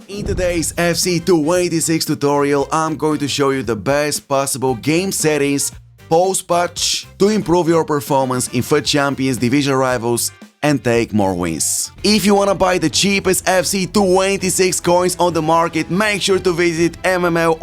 In today's FC286 tutorial, I'm going to show you the best possible game settings post-patch to improve your performance in FUT Champions, division rivals, and take more wins. If you wanna buy the cheapest FC286 coins on the market, make sure to visit mmloexp.com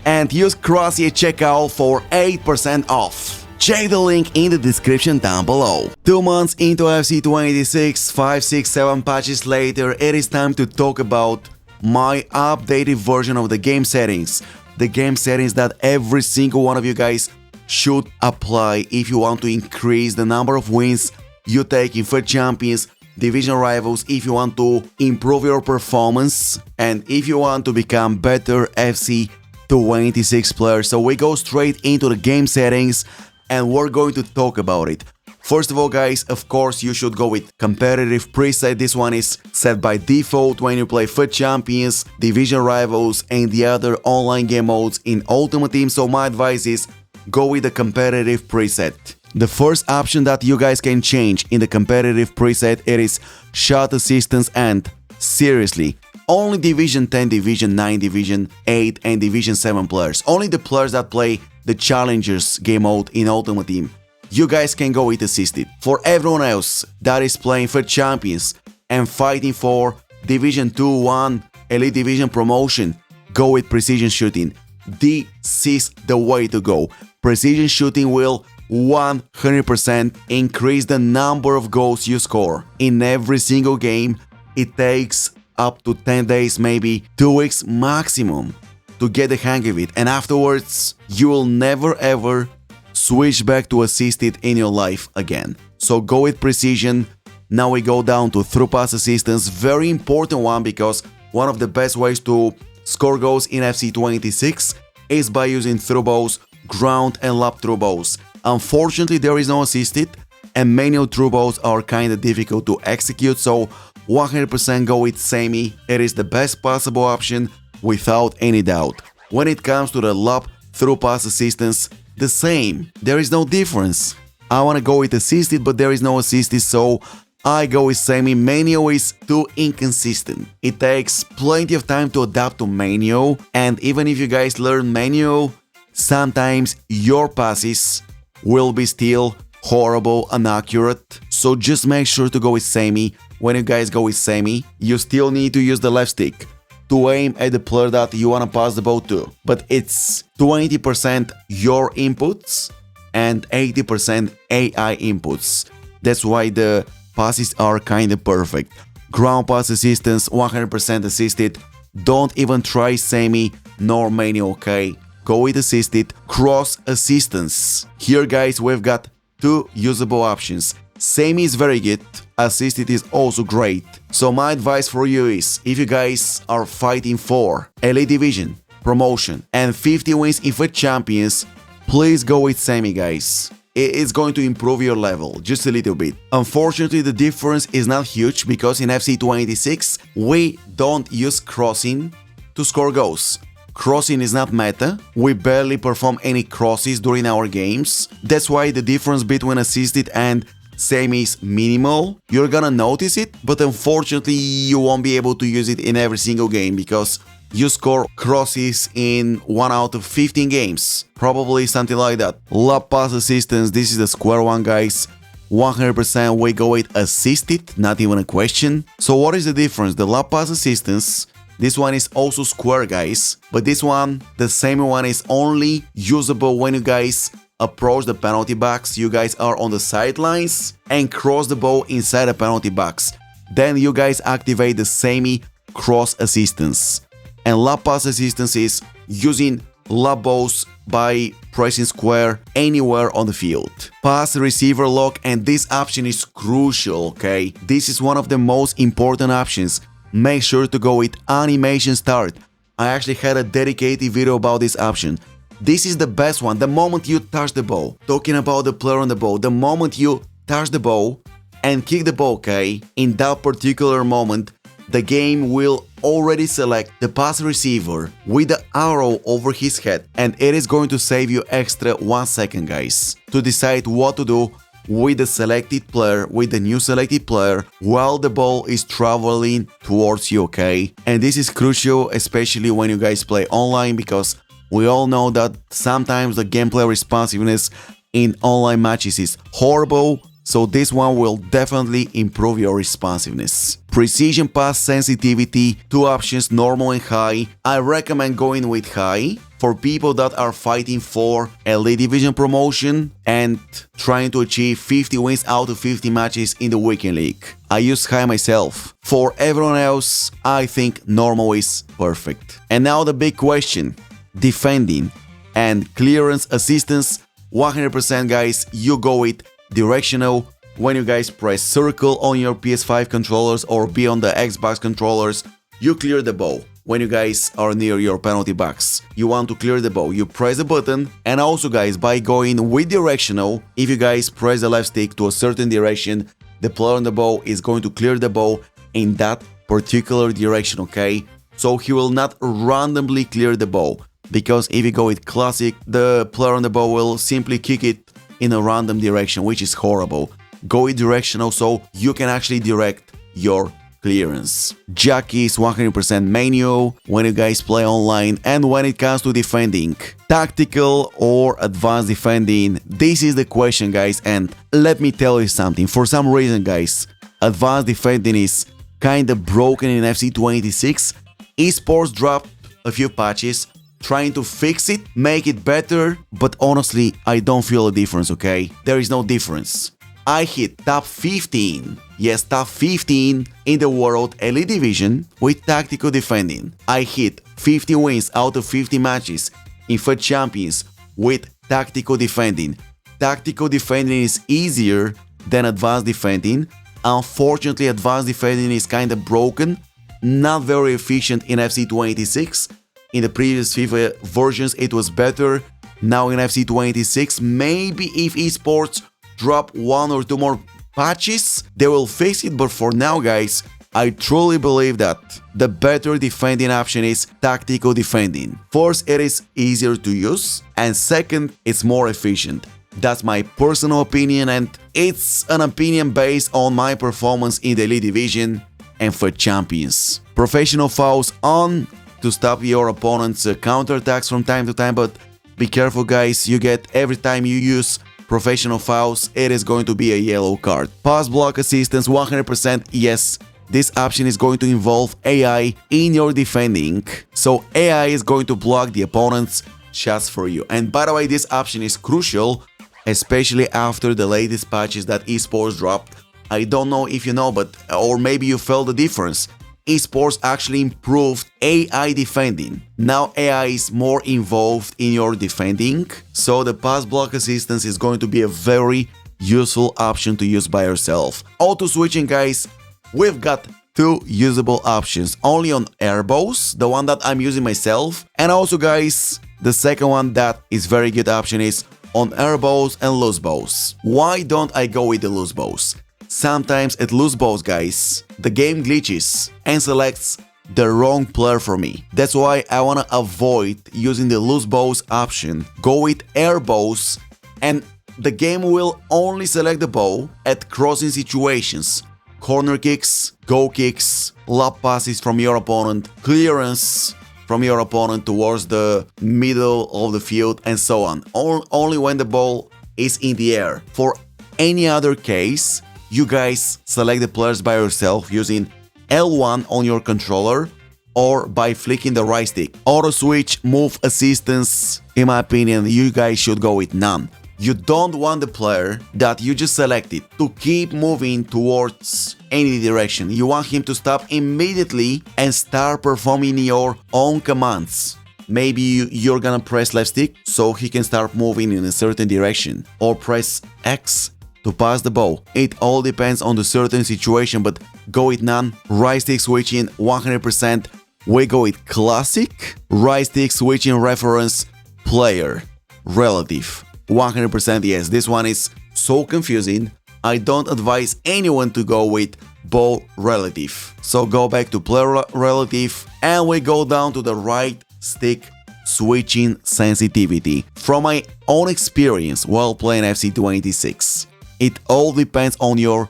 and use Crossy at checkout for 8% off. Check the link in the description down below. 2 months into FC286, 5, 6, 7 patches later, it is time to talk about my updated version of the game settings. The game settings that every single one of you guys should apply if you want to increase the number of wins you take in FUT Champions, division rivals, if you want to improve your performance, and if you want to become better FC286 players. So we go straight into the game settings and we're going to talk about it. First of all, guys, of course you should go with competitive preset. This one is set by default when you play FUT Champions, division rivals, and the other online game modes in Ultimate Team. So my advice is go with the competitive preset. The first option that you guys can change in the competitive preset, it is shot assistance, and seriously, only Division 10, Division 9, Division 8 and Division 7 players, only the players that play the Challengers game mode in Ultimate Team, you guys can go with assisted. For everyone else that is playing for Champions and fighting for Division 2, 1, Elite Division promotion, go with precision shooting. This is the way to go. Precision shooting will 100% increase the number of goals you score in every single game. It takes up to 10 days, maybe 2 weeks maximum to get the hang of it, and afterwards you will never ever switch back to assisted in your life again. So go with precision. Now we go down to through pass assistance, very important one, because one of the best ways to score goals in FC286 is by using through balls, ground and lob through balls. Unfortunately, there is no assisted, and manual through balls are kinda difficult to execute, so 100% go with Semi. It is the best possible option without any doubt. When it comes to the lob through pass assistance, the same. There is no difference. I wanna go with assisted, but there is no assisted, so I go with Semi. Manual is too inconsistent. It takes plenty of time to adapt to manual, and even if you guys learn manual, sometimes your passes will be still horrible and inaccurate. So just make sure to go with Semi. When you guys go with Semi, you still need to use the left stick to aim at the player that you wanna pass the ball to. But it's 20% your inputs and 80% AI inputs. That's why the passes are kinda perfect. Ground pass assistance, 100% assisted. Don't even try Semi nor manual, okay? Go with assisted. Cross assistance. Here, guys, we've got 2 usable options. Semi is very good, assisted is also great. So my advice for you is, if you guys are fighting for Elite Division, promotion, and 50 wins in FUT Champions, please go with Semi, guys. It's going to improve your level just a little bit. Unfortunately, the difference is not huge, because in FC286 we don't use crossing to score goals. Crossing is not meta, we barely perform any crosses during our games. That's why the difference between assisted and Semi is minimal. You're gonna notice it, but unfortunately you won't be able to use it in every single game, because you score crosses in 1 out of 15 games. Probably something like that. Lob pass assistance, this is the square one, guys. 100% we go with assisted, not even a question. So what is the difference? The lob pass assistance, this one is also square, guys, but this one, the same one, is only usable when you guys approach the penalty box. You guys are on the sidelines and cross the ball inside the penalty box. Then you guys activate the Semi cross assistance. And lob pass assistance is using lob balls by pressing square anywhere on the field. Pass receiver lock, and this option is crucial, okay? This is one of the most important options. Make sure to go with animation start. I actually had a dedicated video about this option. This is the best one. The moment you touch the ball, talking about the player on the ball, the moment you touch the ball and kick the ball, okay, in that particular moment, the game will already select the pass receiver with the arrow over his head, and it is going to save you extra 1 second, guys, to decide what to do with the selected player, with the new selected player, while the ball is traveling towards you, okay? And this is crucial, especially when you guys play online, because we all know that sometimes the gameplay responsiveness in online matches is horrible. So this one will definitely improve your responsiveness. Precision pass sensitivity, 2 options, normal and high. I recommend going with high for people that are fighting for Elite Division promotion and trying to achieve 50 wins out of 50 matches in the Weekend League. I use high myself. For everyone else, I think normal is perfect. And now the big question, defending and clearance assistance. 100% guys, you go with directional. When you guys press circle on your PS5 controllers or be on the Xbox controllers, you clear the ball. When you guys are near your penalty box, you want to clear the ball, you press the button. And also guys, by going with directional, if you guys press the left stick to a certain direction, the player on the ball is going to clear the ball in that particular direction, okay? So he will not randomly clear the ball, because if you go with classic, the player on the ball will simply kick it in a random direction, which is horrible. Go with directional so you can actually direct your clearance. Jockey is 100% manual when you guys play online. And when it comes to defending, tactical or advanced defending, this is the question guys. And let me tell you something, for some reason guys, advanced defending is kinda broken in FC 286. Esports dropped a few patches trying to fix it, make it better, but honestly, I don't feel a difference, okay? There is no difference. I hit top 15, yes, top 15 in the World Elite Division with tactical defending. I hit 50 wins out of 50 matches in FUT Champions with tactical defending. Tactical defending is easier than advanced defending. Unfortunately, advanced defending is kinda broken, not very efficient in FC 286. In the previous FIFA versions it was better. Now in FC 286, maybe if esports drop 1 or 2 more patches, they will fix it, but for now guys, I truly believe that the better defending option is tactical defending. First, it is easier to use, and second, it's more efficient. That's my personal opinion, and it's an opinion based on my performance in the Elite Division and FUT Champions. Professional fouls on to stop your opponent's counterattacks from time to time, but be careful guys, you get every time you use professional fouls, it is going to be a yellow card. Pass block assistance, 100% yes. This option is going to involve AI in your defending, so AI is going to block the opponent's shots for you. And by the way, this option is crucial, especially after the latest patches that esports dropped. I don't know if you know, but or maybe you felt the difference. Esports actually improved AI defending. Now AI is more involved in your defending, so the pass block assistance is going to be a very useful option to use by yourself. Auto switching guys, we've got 2 usable options, only on airballs, the one that I'm using myself, and also guys, the second one that is very good option is on airballs and loose balls. Why don't I go with the loose balls? Sometimes at loose balls guys, the game glitches and selects the wrong player for me. That's why I wanna avoid using the loose balls option. Go with air balls and the game will only select the ball at crossing situations. Corner kicks, goal kicks, lob passes from your opponent, clearance from your opponent towards the middle of the field, and so on. Only when the ball is in the air. For any other case, you guys select the players by yourself using L1 on your controller or by flicking the right stick. Auto switch, move assistance, in my opinion, you guys should go with none. You don't want the player that you just selected to keep moving towards any direction. You want him to stop immediately and start performing your own commands. Maybe you're gonna press left stick so he can start moving in a certain direction, or press X to pass the ball. It all depends on the certain situation, but go with none. Right stick switching 100%. We go with classic. Right stick switching reference player relative 100% yes. This one is so confusing. I don't advise anyone to go with ball relative. So go back to player relative and we go down to the right stick switching sensitivity. From my own experience while playing FC 286, It all depends on your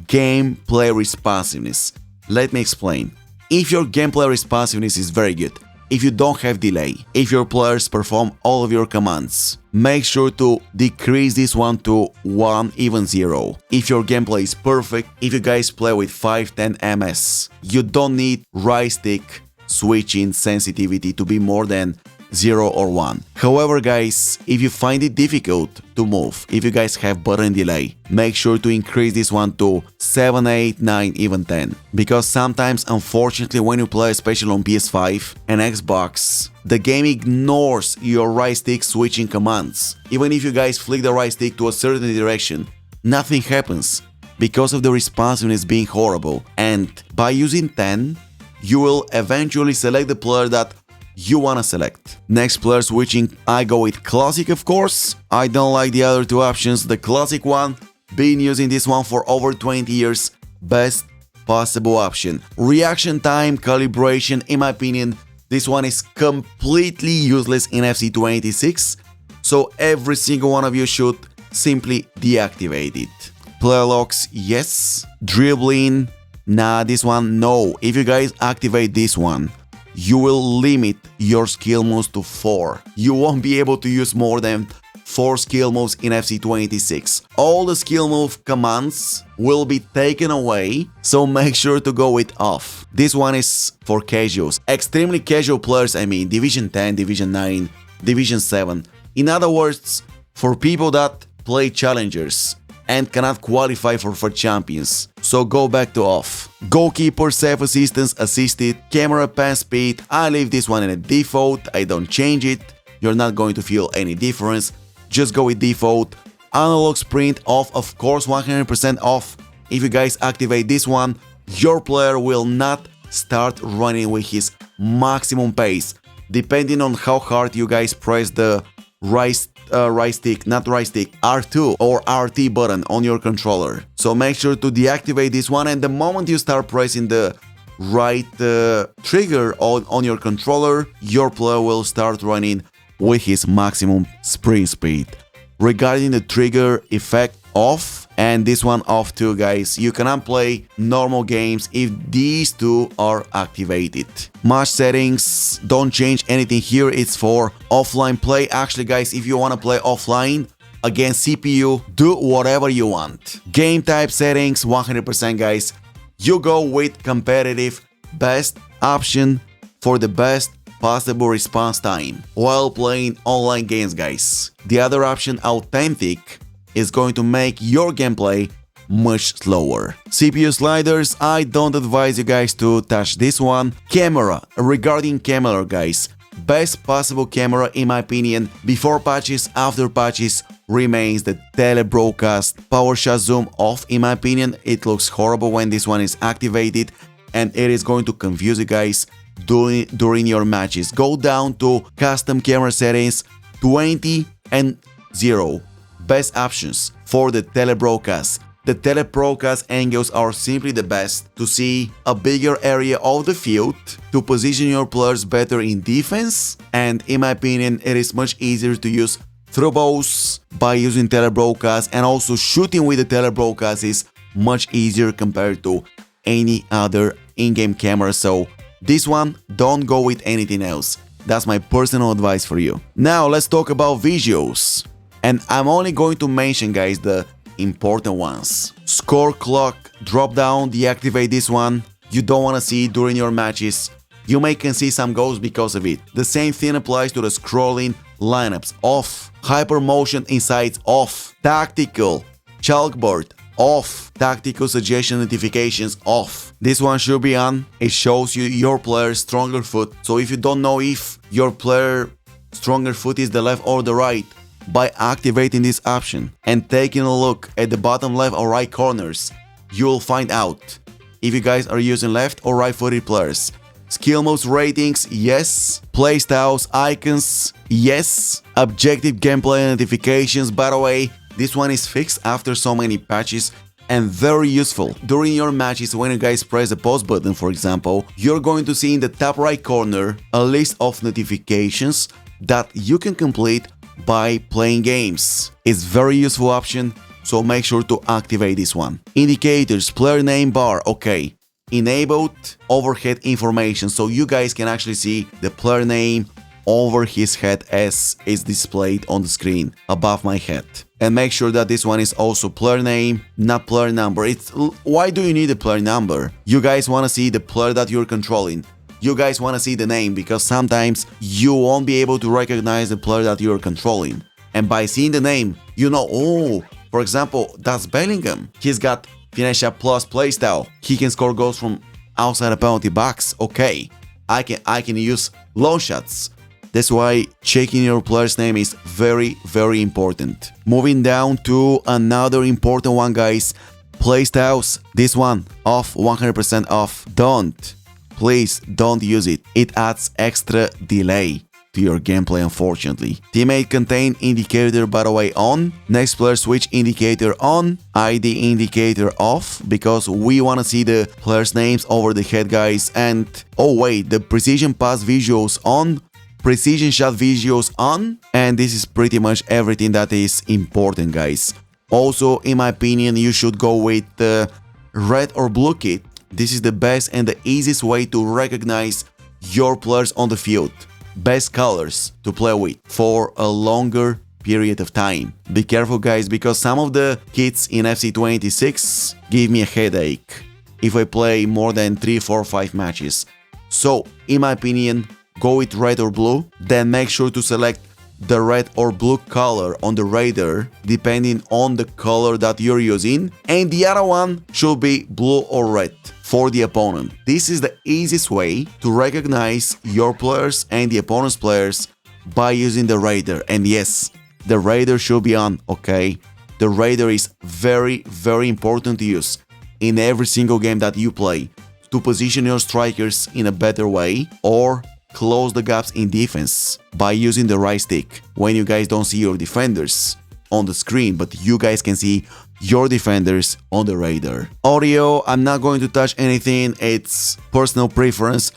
gameplay responsiveness. Let me explain. If your gameplay responsiveness is very good, if you don't have delay, if your players perform all of your commands, make sure to decrease this one to 1, even 0. If your gameplay is perfect, if you guys play with 510 ms, you don't need right stick switching sensitivity to be more than 0 or 1. However guys, if you find it difficult to move, if you guys have button delay, make sure to increase this one to 7, 8, 9, even 10. Because sometimes, unfortunately, when you play, especially on PS5 and Xbox, the game ignores your right stick switching commands. Even if you guys flick the right stick to a certain direction, nothing happens because of the responsiveness being horrible. And by using 10, you will eventually select the player that you wanna select. Next player switching, I go with classic, of course. I don't like the other two options. The classic one, been using this one for over 20 years, best possible option. Reaction time, calibration, in my opinion, this one is completely useless in FC286, so every single one of you should simply deactivate it. Player locks, yes. Dribbling, nah, this one, no. If you guys activate this one, you will limit your skill moves to 4. You won't be able to use more than 4 skill moves in FC286. All the skill move commands will be taken away, so make sure to go with off. This one is for casuals. Extremely casual players, I mean Division 10, Division 9, Division 7. In other words, for people that play challengers and cannot qualify for champions. So go back to off. Goalkeeper, safe assistance, assisted, camera pan speed, I leave this one in a default, I don't change it. You're not going to feel any difference. Just go with default. Analog sprint off, of course, 100% off. If you guys activate this one, your player will not start running with his maximum pace, depending on how hard you guys press the right stick, not right stick, R2 or RT button on your controller. So make sure to deactivate this one, and the moment you start pressing the right trigger on your controller, your player will start running with his maximum sprint speed. Regarding the trigger effect off, and this one off too, guys. You cannot play normal games if these two are activated. Match settings, don't change anything here, it's for offline play. Actually guys, if you want to play offline against CPU, do whatever you want. Game type settings, 100% guys. You go with competitive, best option for the best possible response time while playing online games, guys. The other option, authentic, is going to make your gameplay much slower. CPU sliders, I don't advise you guys to touch this one. Camera, regarding camera guys, best possible camera in my opinion, before patches, after patches, remains the telebroadcast. PowerShot zoom off in my opinion, it looks horrible when this one is activated and it is going to confuse you guys during your matches. Go down to custom camera settings, 20 and 0. Best options for the telebroadcast. The telebroadcast angles are simply the best to see a bigger area of the field, to position your players better in defense, and in my opinion it is much easier to use through balls by using telebroadcast, and also shooting with the telebroadcast is much easier compared to any other in-game camera. So this one, don't go with anything else. That's my personal advice for you. Now let's talk about visuals. And I'm only going to mention, guys, the important ones. Score clock, drop down, deactivate this one. You don't want to see it during your matches. You may can see some goals because of it. The same thing applies to the scrolling lineups, off. Hypermotion insights, off. Tactical, chalkboard, off. Tactical suggestion notifications, off. This one should be on. It shows you your player's stronger foot. So if you don't know if your player stronger foot is the left or the right, by activating this option and taking a look at the bottom left or right corners, you will find out if you guys are using left or right footed players. Skill moves ratings, yes. Playstyles, icons, yes. Objective gameplay notifications, by the way, this one is fixed after so many patches and very useful. During your matches, when you guys press the pause button, for example, you're going to see in the top right corner a list of notifications that you can complete by playing games. It's very useful option, so make sure to activate this one. Indicators, player name bar, okay. Enabled overhead information, so you guys can actually see the player name over his head as is displayed on the screen above my head. And make sure that this one is also player name, not player number. Why do you need a player number? You guys want to see the player that you're controlling. You guys want to see the name, because sometimes you won't be able to recognize the player that you're controlling. And by seeing the name, you know, oh, for example, that's Bellingham. He's got Finish Up Plus playstyle. He can score goals from outside the penalty box. Okay, I can use long shots. That's why checking your player's name is very, very important. Moving down to another important one, guys. Playstyles. This one off, 100% off. Please don't use it. It adds extra delay to your gameplay, unfortunately. Teammate contain indicator, by the way, on. Next player switch indicator on. ID indicator off, because we want to see the players' names over the head, guys. And oh wait, the precision pass visuals on. Precision shot visuals on. And this is pretty much everything that is important, guys. Also, in my opinion, you should go with the red or blue kit. This is the best and the easiest way to recognize your players on the field. Best colors to play with for a longer period of time. Be careful, guys, because some of the kits in FC26 give me a headache if I play more than 3, 4, 5 matches. So, in my opinion, go with red or blue, then make sure to select the red or blue color on the radar depending on the color that you're using, and the other one should be blue or red for the opponent. This is the easiest way to recognize your players and the opponent's players by using the radar. And yes, the radar should be on, okay? The radar is very, very important to use in every single game that you play to position your strikers in a better way or close the gaps in defense by using the right stick when you guys don't see your defenders on the screen, but you guys can see your defenders on the radar. Audio, I'm not going to touch anything, it's personal preference.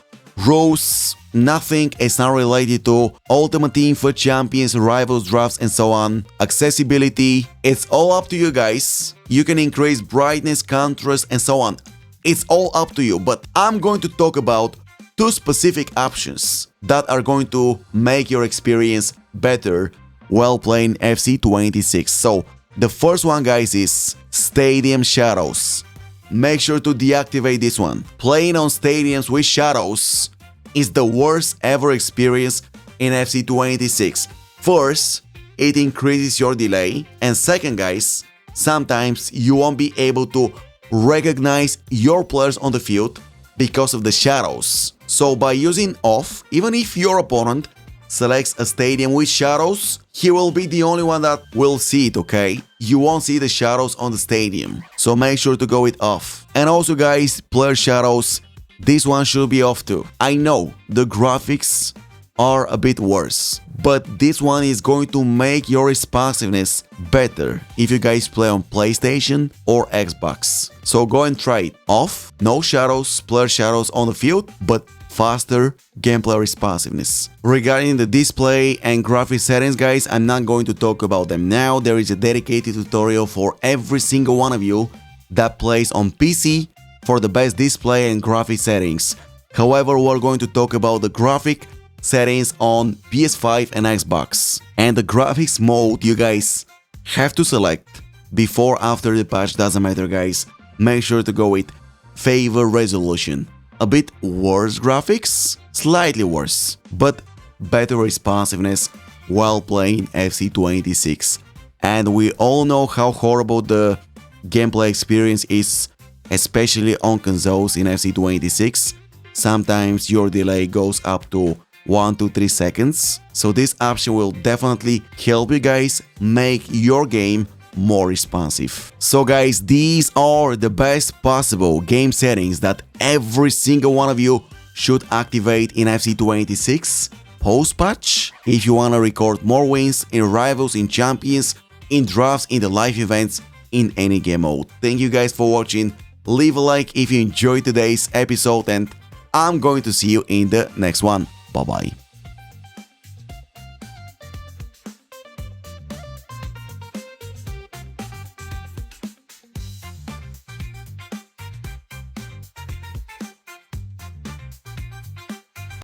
Rules, nothing, it's not related to Ultimate Team, FUT Champions, Rivals, Drafts, and so on. Accessibility, it's all up to you guys. You can increase brightness, contrast, and so on. It's all up to you, but I'm going to talk about 2 specific options that are going to make your experience better while playing FC26. So, the first one, guys, is Stadium Shadows. Make sure to deactivate this one. Playing on stadiums with shadows is the worst ever experience in FC26. First, it increases your delay, and second, guys, sometimes you won't be able to recognize your players on the field because of the shadows. So by using off, even if your opponent selects a stadium with shadows, he will be the only one that will see it, okay? You won't see the shadows on the stadium. So make sure to go with off. And also, guys, player shadows, this one should be off too. I know the graphics are a bit worse, but this one is going to make your responsiveness better if you guys play on PlayStation or Xbox. So go and try it. Off, no shadows, player shadows on the field, but faster gameplay responsiveness. Regarding the display and graphic settings, guys, I'm not going to talk about them now. There is a dedicated tutorial for every single one of you that plays on PC for the best display and graphic settings. However, we're going to talk about the graphic settings on PS5 and Xbox. And the graphics mode you guys have to select before after the patch, doesn't matter, guys. Make sure to go with favor resolution. A bit worse graphics, slightly worse, but better responsiveness while playing FC26. And we all know how horrible the gameplay experience is, especially on consoles in FC26. Sometimes your delay goes up to 1 to 3 seconds. So this option will definitely help you guys make your game more responsive. So guys, these are the best possible game settings that every single one of you should activate in FC26 post-patch if you want to record more wins in Rivals, in Champions, in Drafts, in the live events, in any game mode. Thank you guys for watching. Leave a like if you enjoyed today's episode, and I'm going to see you in the next one. Bye bye.